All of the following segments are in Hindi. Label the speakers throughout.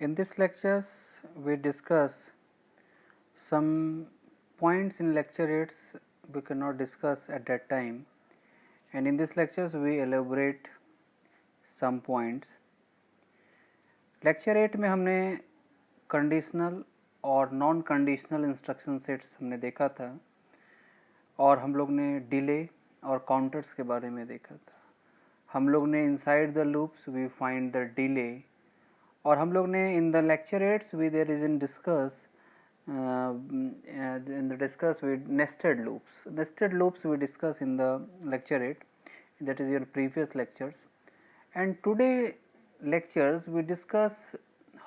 Speaker 1: In this lectures, we discuss some points in lecture 8 we cannot discuss at that time, and in this lectures we elaborate some points. Lecture 8 में हमने कंडीशनल और नॉन कंडीशनल इंस्ट्रक्शन सेट्स हमने देखा था और हम लोग ने डिले और काउंटर्स के बारे में देखा था. हम लोग ने inside the loops we find the delay, और हम लोग ने in the lecture 8 we there is in discuss with nested loops we discuss in the lecture 8, that is your previous lectures. And today lectures we discuss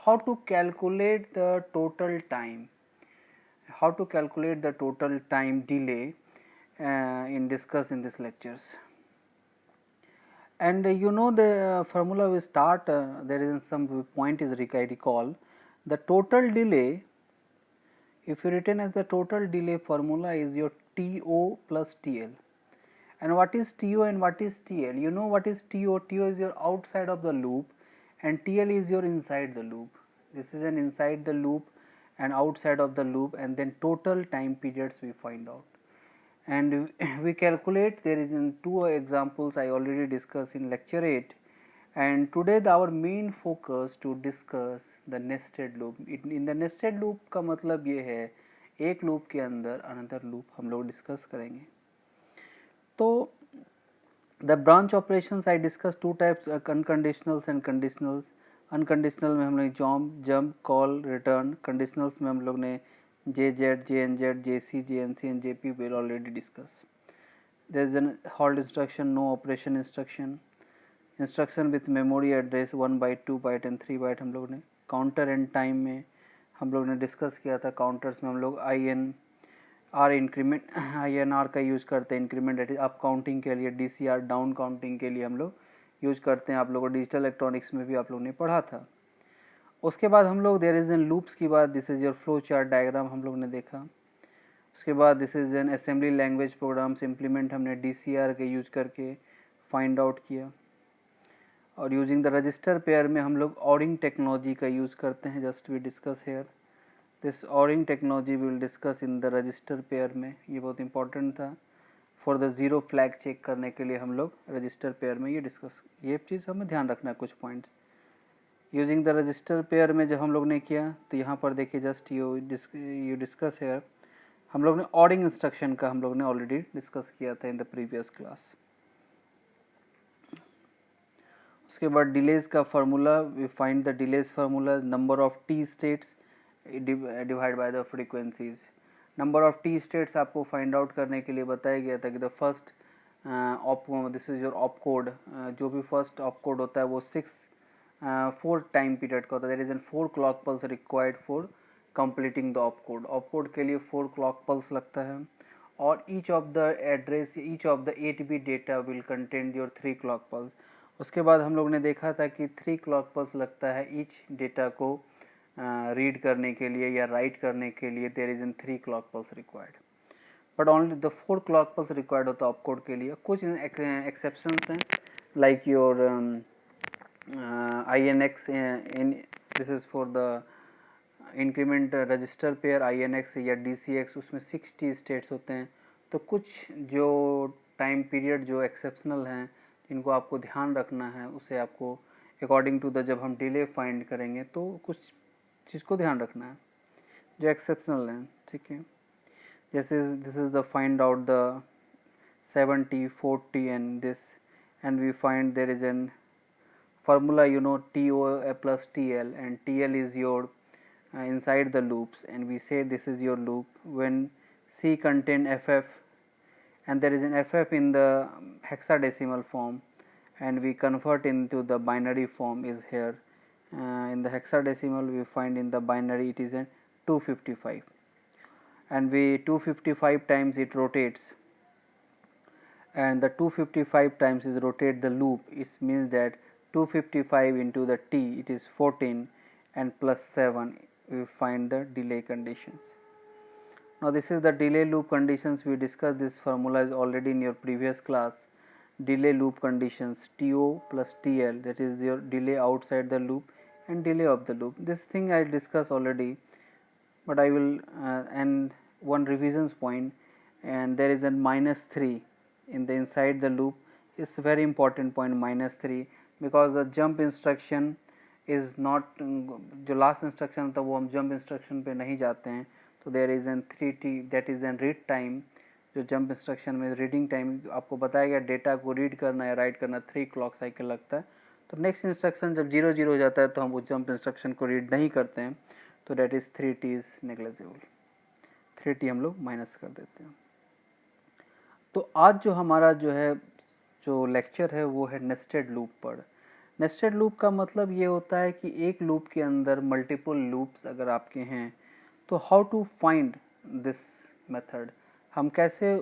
Speaker 1: how to calculate the total time delay in discuss in these lectures. And you know the formula we start, there is some point is I recall the total delay. If you written as the total delay formula is your TO plus TL. And what is TO and what is TL? You know what is TO? TO is your outside of the loop and TL is your inside the loop. This is an inside the loop and outside of the loop, and then total time periods we find out. And we calculate, there is in two examples I already discussed in lecture 8, and today our main focus to discuss the nested loop. In the nested loop का मतलब ये है एक loop के अंदर another loop हम लोग discuss करेंगे. तो the branch operations I discussed two types, unconditionals and conditionals. Unconditional में हम लोग jump, call, return. Conditionals में हम लोग ने JZ, JNZ, JC, JNC and JP will already discuss. There is an halt instruction, no operation instruction. Instruction with memory address 1 byte 2 byte and 3 byte हम लोग ने. काउंटर एंड टाइम में हम लोग ने डिस्कस किया था. काउंटर्स में हम लोग INR का यूज़ करते हैं. Increment that is up counting के लिए, DCR डाउन काउंटिंग के लिए हम लोग यूज करते हैं. आप लोगों को डिजिटल इलेक्ट्रॉनिक्स में भी आप लोगों ने पढ़ा था. उसके बाद हम लोग देयर इज एन लूप्स की बात, this is your flow chart diagram हम लोग ने देखा. उसके बाद this is an assembly language programs implement हमने DCR के यूज करके फाइंड आउट किया. और यूजिंग द रजिस्टर पेयर में हम लोग ऑरिंग टेक्नोलॉजी का यूज़ करते हैं. Just we discuss here this ORing technology will discuss in the register pair में. ये बहुत इंपॉर्टेंट था for the zero flag check करने के लिए हम लोग रजिस्टर पेयर में ये डिस्कस, ये चीज़ हमें ध्यान रखना है. कुछ points using the register pair में जब हम लोग ने किया तो यहाँ पर देखिए जस्ट यू डिस्कस हेयर हम लोग ने ऑरिंग इंस्ट्रक्शन का हम लोग ने ऑलरेडी डिस्कस किया था इन द प्रीवियस क्लास. उसके बाद डिलेज का formula, we find the delays formula number of T states divide by the frequencies. Number of T states आपको फाइंड आउट करने के लिए बताया गया था कि the first this is your op code. जो भी फर्स्ट ऑप कोड होता है वो 4 टाइम पीरियड का होता है. There is an 4 clock pulse required for completing the op code. Op code के लिए 4 क्लॉक पल्स लगता है और each of the address, each of the 8 bit data will contain your 3 clock pulse. उसके बाद हम लोग ने देखा था कि 3 क्लॉक पल्स लगता है ईच डेटा को रीड करने के लिए या राइट करने के लिए. There is in 3 clock pulse required, but only the 4 clock pulse required होता है ऑपकोड के लिए. कुछ एक्सेप्शंस हैं like your INX in this is for the increment register pair INX या DCX, उसमें 60 स्टेट्स होते हैं. तो कुछ जो टाइम पीरियड जो एक्सेप्शनल हैं इनको आपको ध्यान रखना है, उसे आपको अकॉर्डिंग टू द जब हम डिले फाइंड करेंगे तो कुछ चीज़ को ध्यान रखना है जो एक्सेप्शनल हैं. ठीक है, जैसे this is the find out the 70 40 and this, and we find there is an formula, you know, TO plus TL, and TL is your inside the loops, and we say this is your loop when C contain FF and there is an FF in the hexadecimal form and we convert into the binary form is here. In the hexadecimal we find in the binary it is a 255 and we 255 times it rotates, and the 255 times is rotate the loop. It means that 255 into the T it is 14 and plus 7 we find the delay conditions. Now this is the delay loop conditions. We discussed this formula is already in your previous class. Delay loop conditions TO plus TL, that is your delay outside the loop, and delay of the loop. This thing I discussed already, but I will and one revisions point, and there is a -3 in the inside the loop. It's a very important point, -3, because the jump instruction is not, जो लास्ट इंस्ट्रक्शन था वो हम जंप इंस्ट्रक्शन पे नहीं जाते हैं, तो there is an 3t that is an read time. जो जंप इंस्ट्रक्शन में रीडिंग टाइम आपको बताया गया, डेटा को रीड करना या राइट करना 3 क्लॉक साइकिल लगता है. तो नेक्स्ट इंस्ट्रक्शन जब 0 हो जाता है तो हम उस जंप इंस्ट्रक्शन को रीड नहीं करते हैं, तो that is 3t is negligible. 3t हम लोग माइनस कर देते हैं. तो आज जो हमारा जो लेक्चर है वो है नेस्टेड लूप पर. नेस्टेड लूप का मतलब ये होता है कि एक लूप के अंदर मल्टीपल लूप्स अगर आपके हैं, तो how to find this method, हम कैसे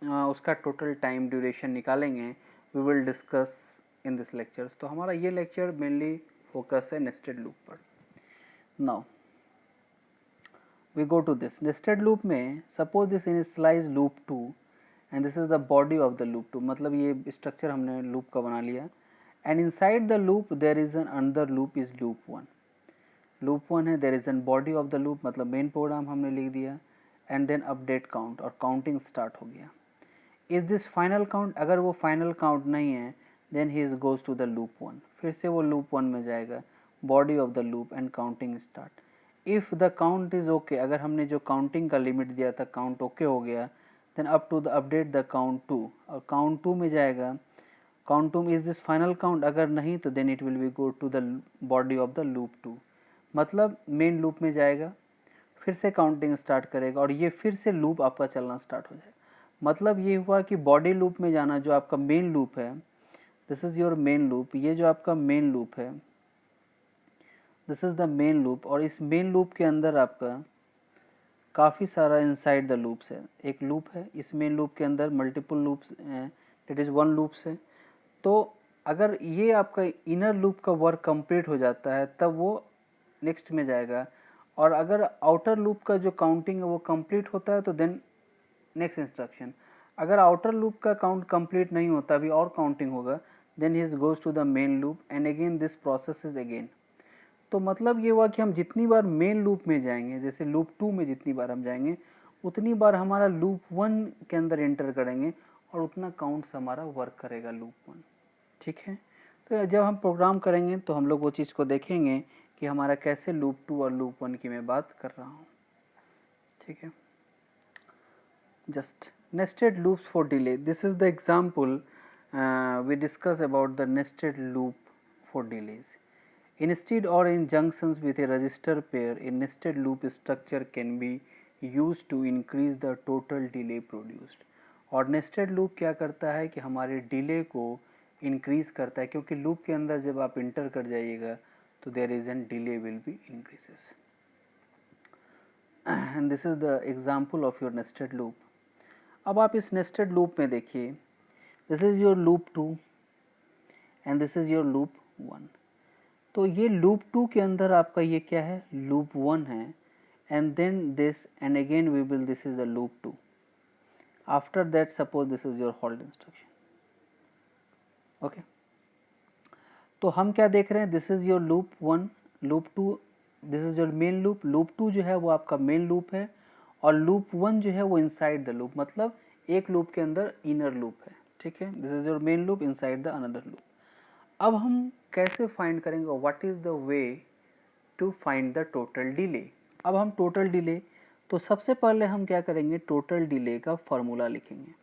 Speaker 1: उसका टोटल टाइम ड्यूरेशन निकालेंगे, we will discuss in this lectures. तो हमारा ये लेक्चर मेनली फोकस है नेस्टेड लूप पर. Now we go to this nested loop में. Suppose this initialize loop 2 and this is the body of the loop 2, मतलब ये स्ट्रक्चर हमने लूप का बना लिया. And inside the loop there is an another loop is loop 1. Loop 1 है, देर is N body of the loop, मतलब मेन प्रोग्राम हमने लिख दिया. एंड देन अपडेट काउंट, और काउंटिंग स्टार्ट हो गया. इज दिस फाइनल काउंट, अगर वो फाइनल काउंट नहीं है then he is goes to the loop 1, फिर से वो लूप 1 में जाएगा, body of the loop and counting start. If the count is okay, अगर हमने जो काउंटिंग का लिमिट दिया था काउंट ओके हो गया, then up to the update the count 2, और काउंट 2 में जाएगा. Count 2 is this final count, अगर नहीं तो then it will be go to the body of the loop 2, मतलब मेन लूप में जाएगा, फिर से काउंटिंग स्टार्ट करेगा और ये फिर से लूप आपका चलना स्टार्ट हो जाएगा. मतलब ये हुआ कि बॉडी लूप में जाना, जो आपका मेन लूप है, this is your main loop, ये जो आपका मेन लूप है this is the main loop, और इस मेन लूप के अंदर आपका काफ़ी सारा इनसाइड द लूप्स है. एक लूप है, इस मेन लूप के अंदर मल्टीपल लूप्स हैं, दैट इज़ 1 लूप्स है. तो अगर ये आपका इनर लूप का वर्क कंप्लीट हो जाता है तब वो नेक्स्ट में जाएगा, और अगर आउटर लूप का जो काउंटिंग है वो कंप्लीट होता है तो देन नेक्स्ट इंस्ट्रक्शन. अगर आउटर लूप का काउंट कंप्लीट नहीं होता, अभी और काउंटिंग होगा, then he goes to the main loop and again this process is again. तो मतलब ये हुआ कि हम जितनी बार मेन लूप में जाएंगे, जैसे लूप 2 में जितनी बार हम जाएंगे उतनी बार हमारा लूप 1 के अंदर एंटर करेंगे और उतना काउंट्स हमारा वर्क करेगा लूप 1. ठीक है, तो जब हम प्रोग्राम करेंगे तो हम लोग वो चीज़ को देखेंगे कि हमारा कैसे लूप 2 और लूप 1 की मैं बात कर रहा हूँ. ठीक है, just nested loops for delay. This is the example we discuss about the nested loop for delays. Instead or in junctions with a register pair, a nested loop structure can be used to increase the total delay produced. और nested loop क्या करता है कि हमारे delay को increase करता है, क्योंकि loop के अंदर जब आप enter कर जाइएगा तो there is an delay will be increases. And this is the example of your nested loop. अब आप इस नेस्टेड लूप में देखिए, this is your loop 2 and this is your loop 1. तो ये लूप 2 के अंदर आपका ये क्या है, लूप 1 है, and then this and again we will, this is the loop 2. After that suppose this is your hold instruction. Okay, तो हम क्या देख रहे हैं, this is your loop 1, loop 2, this is your main loop. Loop 2 जो है वो आपका मेन लूप है, और लूप 1 जो है वो इनसाइड द लूप, मतलब एक लूप के अंदर इनर लूप है. ठीक है, this is your main loop inside the another loop. अब हम कैसे फाइंड करेंगे, what is the way to find the total delay. अब हम टोटल डिले, तो सबसे पहले हम क्या करेंगे, टोटल डिले का फॉर्मूला लिखेंगे.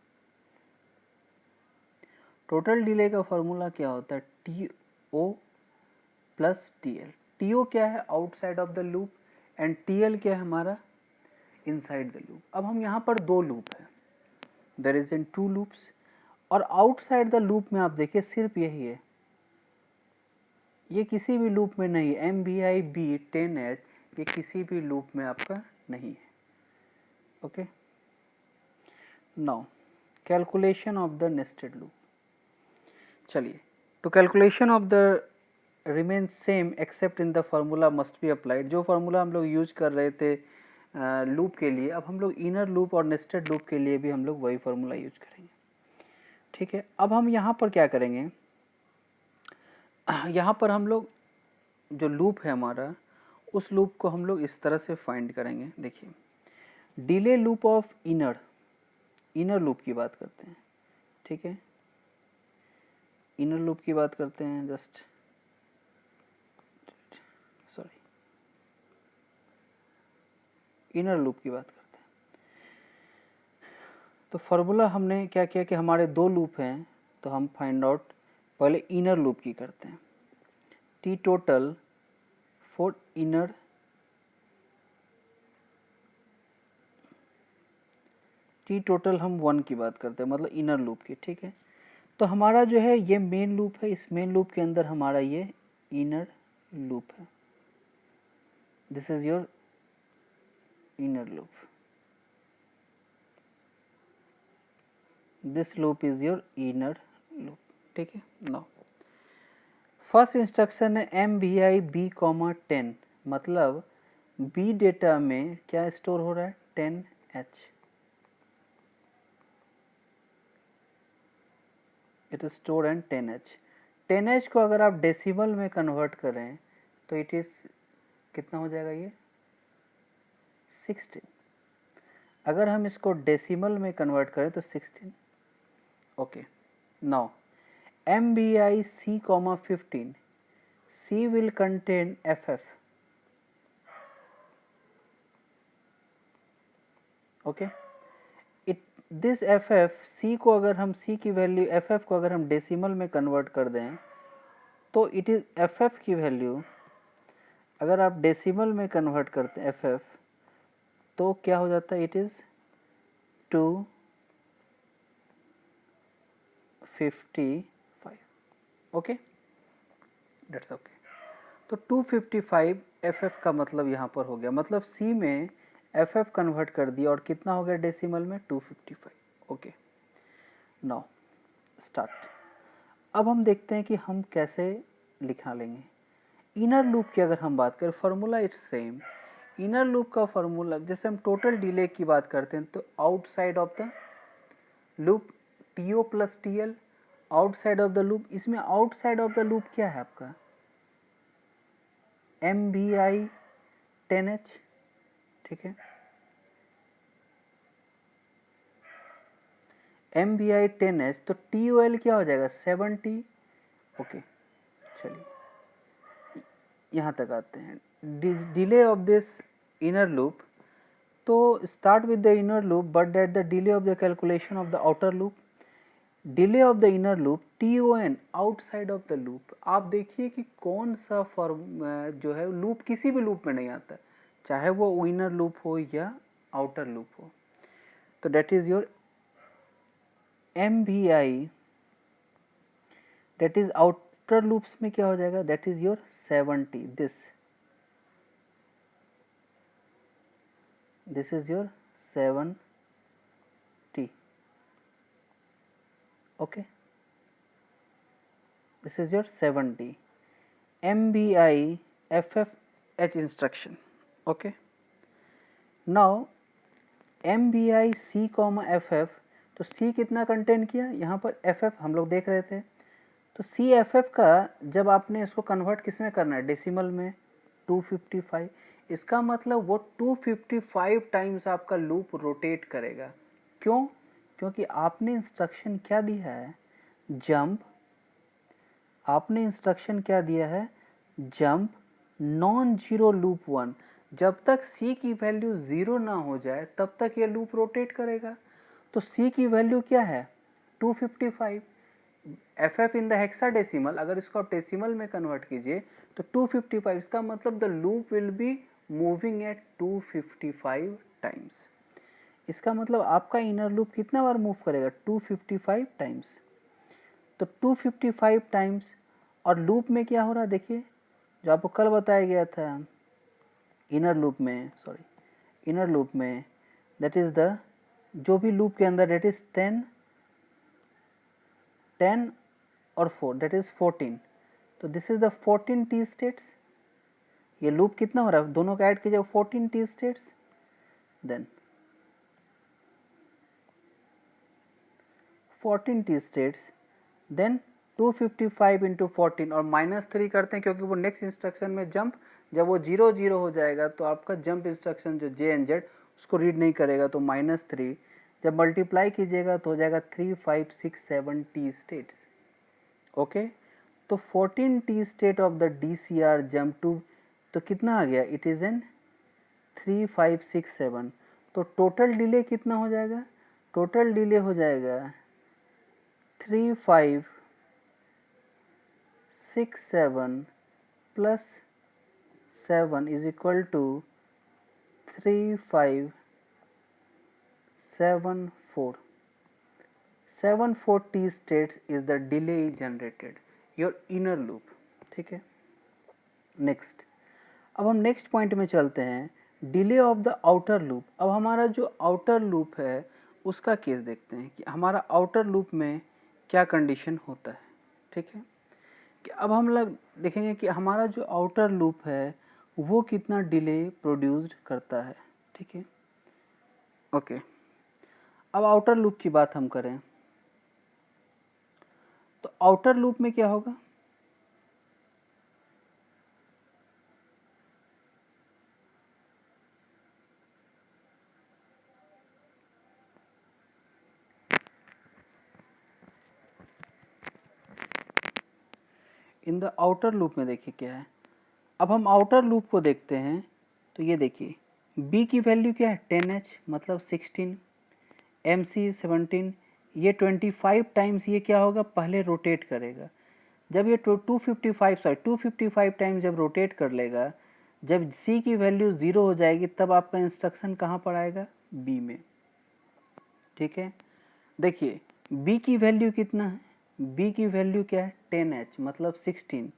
Speaker 1: टोटल डिले का फॉर्मूला क्या होता है, TO प्लस TL. TO क्या है, outside of the loop, and TL क्या है, हमारा इनसाइड द लूप. अब हम यहाँ पर 2 लूप है, देयर इज इन 2 लूप्स, और आउटसाइड द लूप में आप देखिए सिर्फ यही है, ये किसी भी लूप में नहीं है. MBI B 10H ये किसी भी लूप में आपका नहीं है. Okay, now calculation of the nested loop. चलिए, तो calculation of the remain same accept in the formula must be applied. जो फार्मूला हम लोग यूज कर रहे थे लूप के लिए, अब हम लोग इनर लूप और नेस्टेड लूप के लिए भी हम लोग वही फार्मूला यूज करेंगे. ठीक है, अब हम यहाँ पर क्या करेंगे, यहाँ पर हम लोग जो लूप है हमारा, उस लूप को हम लोग इस तरह से फाइंड करेंगे। देखिए, delay loop of inner loop की बात करते हैं, ठीक है, इनर लूप की बात करते हैं, जस्ट सॉरी, इनर लूप की बात करते हैं। तो फार्मूला हमने क्या किया कि हमारे दो लूप हैं, तो हम फाइंड आउट पहले इनर लूप की करते हैं। T total for inner T total हम 1 की बात करते हैं, मतलब इनर लूप की, ठीक है। तो हमारा जो है ये मेन लूप है, इस मेन लूप के अंदर हमारा ये इनर लूप है। This is your inner loop, this loop is your inner loop, ठीक है। नाउ फर्स्ट इंस्ट्रक्शन है MVI B, 10, मतलब बी डेटा में क्या स्टोर हो रहा है, 10H। It is store and 10H। 10H को अगर आप डेसिमल में कन्वर्ट करें तो इट इज कितना हो जाएगा, ये 16। अगर हम इसको डेसिमल में कन्वर्ट करें तो 16। Okay, now MVI C, 15, C will contain FF, okay. This FF C को अगर हम C की वैल्यू FF को अगर हम डेसिमल में कन्वर्ट कर दें तो इट इज FF की वैल्यू, अगर आप डेसिमल में कन्वर्ट करते हैं FF तो क्या हो जाता है, it is 255, okay, that's okay. तो 255 FF का मतलब यहाँ पर हो गया, मतलब C में FF कन्वर्ट कर दिया और कितना हो गया डेसिमल में, 255, ओके। Now start. अब हम देखते हैं कि हम कैसे लिखा लेंगे। इनर लूप की अगर हम बात करें, formula it's same. Inner loop का फार्मूला, जैसे हम टोटल डिले की बात करते हैं तो outside of the loop TO plus TL, outside of the loop. इसमें आउटसाइड ऑफ द लूप क्या है आपका, MVI 10H, ठीक है, MVI 10H, तो TOL क्या हो जाएगा, 70, ओके। चलिए यहाँ तक आते हैं। Delay of this inner loop, तो start with the inner loop but at the delay of the calculation of the outer loop. Delay of the inner loop TON, outside of the loop. आप देखिए कि कौन सा फॉर्म जो है लूप किसी भी लूप में नहीं आता, चाहे वो इनर लूप हो या आउटर लूप हो। तो that is your MVI, that is outer loops में क्या हो जाएगा, that is your 70, this is your 70, okay, this is your 70 MVI FFH instruction, okay। now MVI C, FF, तो C कितना कंटेन किया, यहाँ पर FF हम लोग देख रहे थे, तो CFF का जब आपने इसको कन्वर्ट किस में करना है, डेसिमल में, 255। इसका मतलब वो 255 टाइम्स आपका लूप रोटेट करेगा। क्यों, क्योंकि आपने इंस्ट्रक्शन क्या दिया है, जंप। आपने इंस्ट्रक्शन क्या दिया है, जंप नॉन जीरो लूप 1। जब तक C की वैल्यू 0 ना हो जाए तब तक ये लूप रोटेट करेगा। तो C की वैल्यू क्या है, 255। FF इन द हेक्साडेसिमल, अगर इसको आप डेसिमल में कन्वर्ट कीजिए तो 255, इसका मतलब the loop will be moving at 255 times. इसका मतलब आपका इनर लूप कितना बार मूव करेगा, 255 टाइम्स। तो 255 टाइम्स, और लूप में क्या हो रहा है देखिए, जो आपको कल बताया गया था इनर लूप में, इनर लूप में दैट इज द, जो भी लूप के अंदर दैट इज 10 और 4, दैट इज 14। तो this is the 14 T states. ये लूप कितना हो रहा है, दोनों का ऐड कीजिए, 14 T states, then 14 T states, then 255 into 14 और -3 करते हैं क्योंकि वो नेक्स्ट इंस्ट्रक्शन में जंप, जब वो 0 0 हो जाएगा तो आपका जंप इंस्ट्रक्शन जो JNZ उसको रीड नहीं करेगा, तो -3 जब मल्टीप्लाई कीजिएगा तो हो जाएगा 3 5 6 7 टी स्टेट्स। ओके, तो 14 T state of the DCR jump to, तो कितना आ गया, इट इज़ एन 3 5 6 7। तो टोटल डिले कितना हो जाएगा, टोटल डिले हो जाएगा 3 5 6 7 plus 7 is equal to 3 5 7 4। 7 4 T states is the delay is generated your inner loop. ठीक है, नेक्स्ट, अब हम नेक्स्ट पॉइंट में चलते हैं, delay of the outer loop. अब हमारा जो आउटर लूप है उसका केस देखते हैं कि हमारा आउटर लूप में क्या कंडीशन होता है। ठीक है, कि अब हम लोग देखेंगे कि हमारा जो आउटर लूप है वो कितना डिले प्रोड्यूस्ड करता है। ठीक है, ओके, अब आउटर लूप की बात हम करें तो आउटर लूप में क्या होगा, इन द आउटर लूप में देखिए क्या है। अब हम आउटर लूप को देखते हैं तो ये देखिए b की वैल्यू क्या है 10h मतलब 16, mc 17, ये 25 टाइम्स ये क्या होगा पहले रोटेट करेगा। जब ये 255 टाइम्स जब रोटेट कर लेगा, जब c की वैल्यू 0 हो जाएगी तब आपका इंस्ट्रक्शन कहाँ पर आएगा, b में। ठीक है, देखिए b की वैल्यू कितना है, b की वैल्यू क्या है 10h मतलब 16।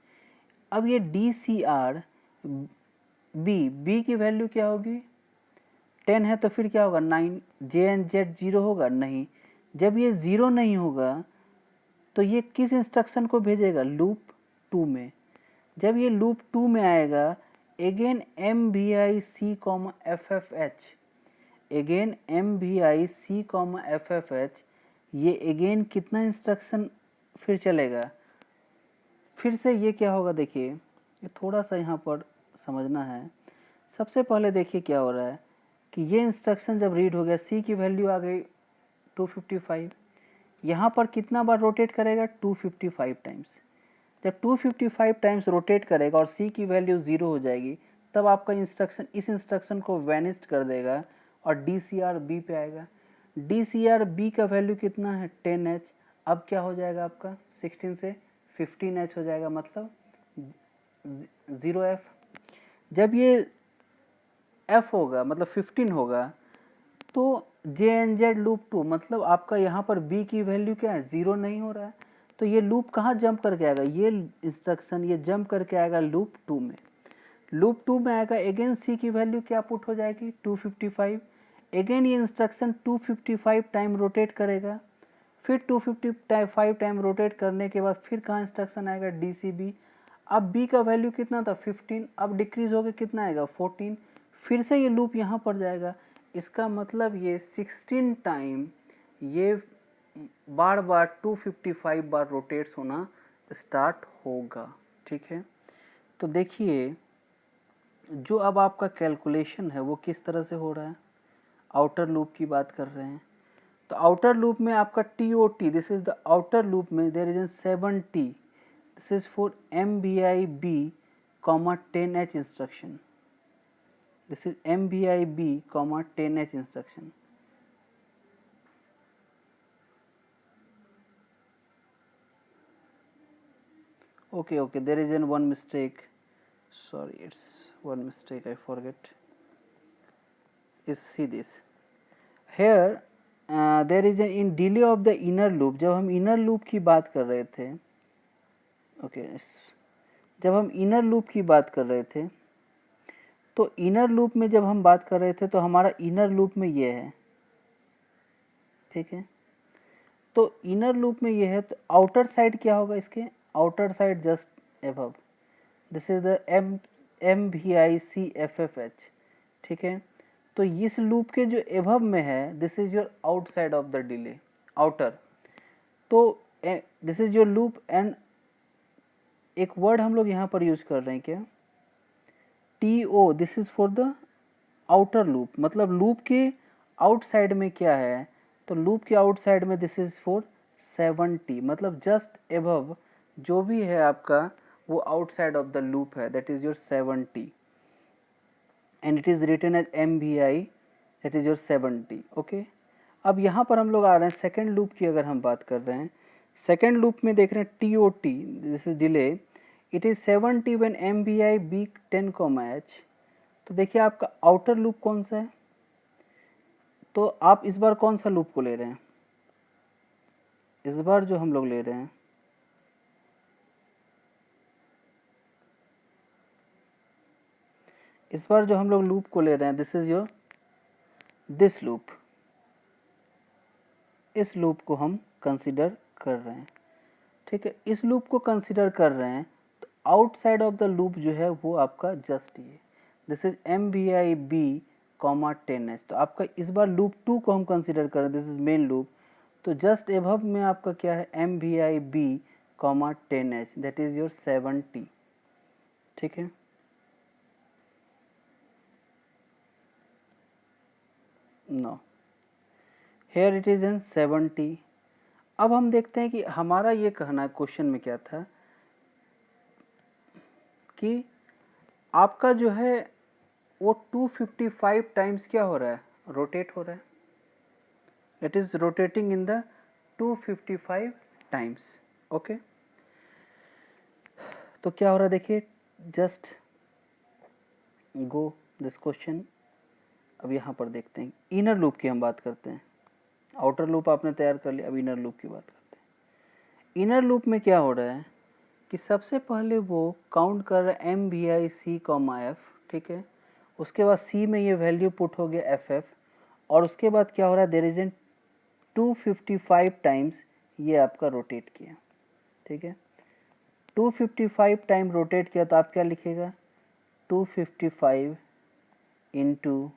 Speaker 1: अब ये DCR b की वैल्यू क्या होगी 10 है तो फिर क्या होगा 9, JNZ 0 होगा नहीं। जब ये 0 नहीं होगा तो ये किस इंस्ट्रक्शन को भेजेगा, लूप 2 में। जब ये लूप 2 में आएगा again MVIC, FFH, again MVIC, FFH, ये अगेन कितना इंस्ट्रक्शन फिर चलेगा, फिर से ये क्या होगा, देखिए ये थोड़ा सा यहाँ पर समझना है। सबसे पहले देखिए क्या हो रहा है कि ये इंस्ट्रक्शन जब रीड हो गया, c की वैल्यू आ गई 255, यहाँ पर कितना बार रोटेट करेगा 255 टाइम्स। जब 255 टाइम्स रोटेट करेगा और c की वैल्यू 0 हो जाएगी तब आपका इंस्ट्रक्शन इस इंस्ट्रक्शन को वैनिस्ट कर देगा और DCR b पे आएगा। DCR b का वैल्यू कितना है 10h, अब क्या हो जाएगा आपका 16 से 15h हो जाएगा मतलब 0f। जब ये f होगा मतलब 15 होगा तो JNZ लूप 2 मतलब आपका यहाँ पर b की वैल्यू क्या है 0 नहीं हो रहा है, तो ये लूप कहाँ जंप करके आएगा, ये इंस्ट्रक्शन ये जंप करके आएगा लूप 2 में। लूप 2 में आएगा अगेन c की वैल्यू क्या पुट हो जाएगी 255, अगेन ये इंस्ट्रक्शन 255 टाइम रोटेट करेगा, फिर 255 टाइम रोटेट करने के बाद फिर कहाँ इंस्ट्रक्शन आएगा DCB। अब b का वैल्यू कितना था 15, अब डिक्रीज होकर कितना आएगा 14, फिर से ये लूप यहाँ पर जाएगा। इसका मतलब ये 16 टाइम ये बार बार 255 बार रोटेट्स होना स्टार्ट होगा। ठीक है, तो देखिए जो अब आपका कैलकुलेशन है वो किस तरह से हो रहा है, आउटर लूप की बात कर रहे हैं तो आउटर लूप में आपका TOT, this is the outer loop में there is an 7T, this is for MVIB, 10H instruction, this is MVIB, 10H instruction. Okay, there is one mistake, sorry, it's one mistake I forget, is see this here, there is an in delay of the inner loop। जब हम inner loop की बात कर रहे थे, okay, जब हम inner loop की बात कर रहे थे तो इनर लूप में जब हम बात कर रहे थे तो हमारा इनर लूप में ये है। ठीक है, तो इनर लूप में ये है तो आउटर साइड क्या होगा इसके, outer side just above, this is the MVIC FFH। ठीक है, तो इस लूप के जो एबव में है this is your outside of the delay, outer. तो this is your loop and एक वर्ड हम लोग यहाँ पर यूज कर रहे हैं क्या, T O, this is for the outer loop, मतलब लूप के आउटसाइड में क्या है, तो लूप के आउटसाइड में दिस इज फॉर 70, मतलब जस्ट एबव जो भी है आपका वो आउटसाइड ऑफ द लूप है, that is your 70 and it is written as MVI, that is your 70। Okay, अब यहाँ पर हम लोग आ रहे हैं सेकेंड लूप की, अगर हम बात कर रहे हैं सेकेंड लूप में देख रहे हैं TOT, this is delay, it is 70 when MVI B 10, H। तो देखिए आपका आउटर लूप कौन सा है, तो आप इस बार कौन सा लूप को ले रहे हैं, इस बार जो हम लोग ले रहे हैं इस बार जो हम लोग लूप को ले रहे हैं, this is your this loop, इस लूप को हम कंसीडर कर रहे हैं, ठीक है। इस लूप को कंसीडर कर रहे हैं तो आउटसाइड ऑफ द लूप जो है वो आपका जस्ट ये, this is MVI B, 10H। तो आपका इस बार लूप 2 को हम कंसीडर कर रहे हैं, दिस इज मेन लूप, तो जस्ट एबव में आपका क्या है MVI B, 10H, that is your 70, ठीक है। No, here it is in 70। अब हम देखते हैं कि हमारा ये कहना क्वेश्चन में क्या था कि आपका जो है वो 255 टाइम्स क्या हो रहा है, रोटेट हो रहा है, it is rotating in the 255 times. Okay, तो क्या हो रहा है देखिए, जस्ट गो दिस क्वेश्चन। अब यहाँ पर देखते हैं इनर लूप की हम बात करते हैं, आउटर लूप आपने तैयार कर लिया, अब इनर लूप की बात करते हैं। इनर लूप में क्या हो रहा है कि सबसे पहले वो काउंट कर रहा है MVI C, F, ठीक है। उसके बाद C में ये वैल्यू पुट हो गया FF, और उसके बाद क्या हो रहा है, देयर इज एन 255 टाइम्स ये आपका रोटेट किया, ठीक है। 255 टाइम रोटेट किया तो आप क्या लिखेगा, 255 इंटू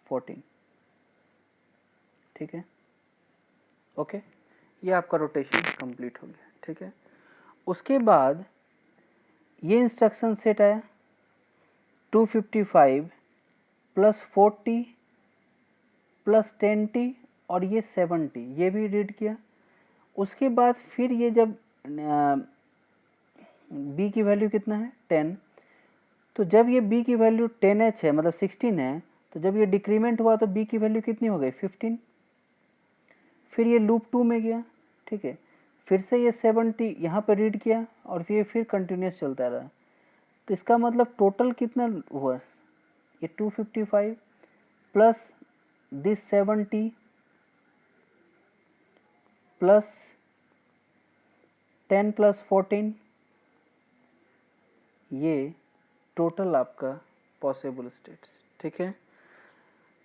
Speaker 1: 14, ठीक है। ओके, ये आपका रोटेशन कंप्लीट हो गया, ठीक है। उसके बाद ये इंस्ट्रक्शन सेट आया 255 प्लस 40 प्लस 10T और ये 70, ये भी रीड किया। उसके बाद फिर ये जब B की वैल्यू कितना है 10, तो जब ये B की वैल्यू 10H है मतलब 16 है, तो जब ये डिक्रीमेंट हुआ तो B की वैल्यू कितनी हो गई 15, फिर ये लूप 2 में गया, ठीक है, फिर से ये 70 यहाँ पर रीड किया और फिर कंटिन्यूस चलता रहा। तो इसका मतलब टोटल कितना हुआ, ये 255 प्लस दिस 70 प्लस 10 प्लस 14, ये टोटल आपका पॉसिबल स्टेट्स, ठीक है।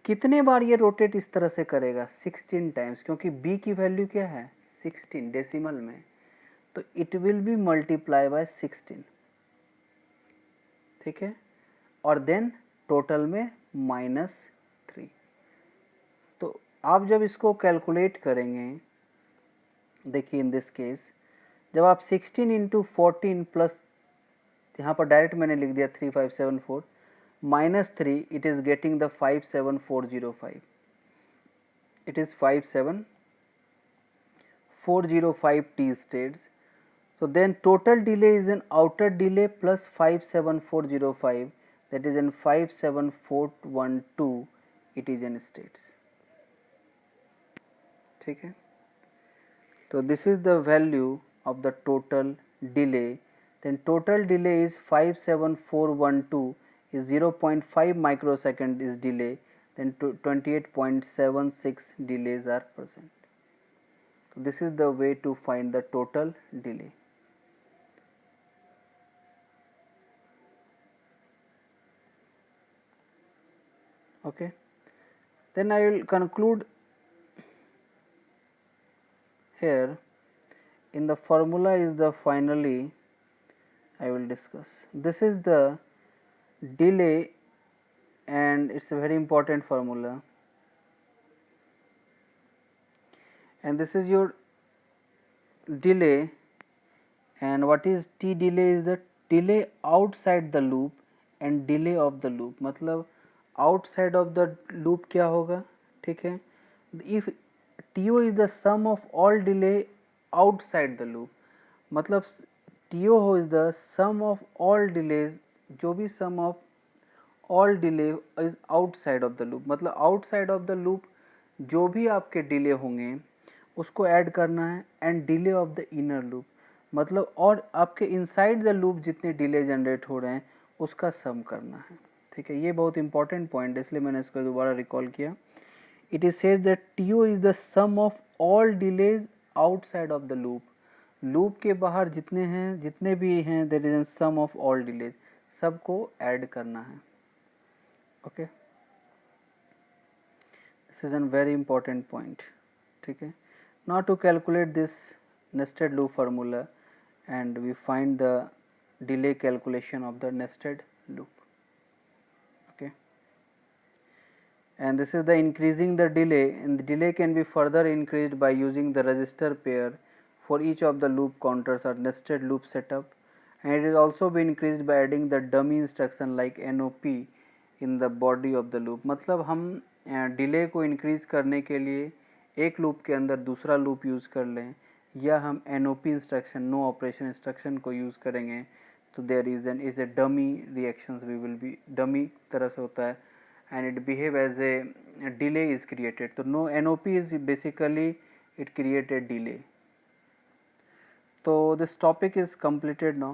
Speaker 1: कितने बार ये रोटेट इस तरह से करेगा, 16 टाइम्स, क्योंकि B की वैल्यू क्या है 16 डेसिमल में, तो it will B multiply by 16, ठीक है, और देन टोटल में -3। तो आप जब इसको कैलकुलेट करेंगे, देखिए इन दिस केस जब आप 16 इंटू 14 प्लस, यहाँ पर डायरेक्ट मैंने लिख दिया 3574 -3, it is getting the 57405, it is 57405 T states. So then total delay is an outer delay plus 57405, that is in 57412 it is in states, ठीक है। तो this is the value of the total delay, then total delay is 57412 is 0.5 microsecond is delay, then 28.76 delays are present. So this is the way to find the total delay. Okay, then I will conclude here. In the formula is the finally I will discuss. This is the delay and it's a very important formula, and this is your delay, and what is t delay is the delay outside the loop and delay of the loop. मतलब outside of the loop क्या होगा, ठीक है, if TO is the sum of all delay outside the loop, मतलब TO is the sum of all delays, जो भी sum of all delay is outside of the loop, मतलब outside of the loop जो भी आपके डिले होंगे उसको ऐड करना है, and delay of the inner loop, मतलब और आपके इनसाइड द लूप जितने डिले जनरेट हो रहे हैं उसका सम करना है, ठीक है। ये बहुत इंपॉर्टेंट पॉइंट है, इसलिए मैंने इसको दोबारा रिकॉल किया। It is says that T O is the sum of all delays outside of the loop, loop के बाहर जितने हैं, जितने भी हैं, there is sum of all delays, सबको ऐड करना है, okay. This is an very important point, ठीक है। Now to calculate this nested loop formula, and we find the delay calculation of the nested loop, okay. And this is the increasing the delay, and the delay can be further increased by using the register pair for each of the loop counters or nested loop setup, and it is also be increased by adding the dummy instruction like NOP in the body of the loop। मतलब हम डिले को इंक्रीज करने के लिए एक लूप के अंदर दूसरा लूप यूज़ कर लें, या हम NOP instruction, no operation instruction को यूज़ करेंगे, तो there is a dummy reactions, we will be dummy तरह से होता है, and it behave as a delay is created. तो no NOP is basically it create a delay. तो this topic is completed now.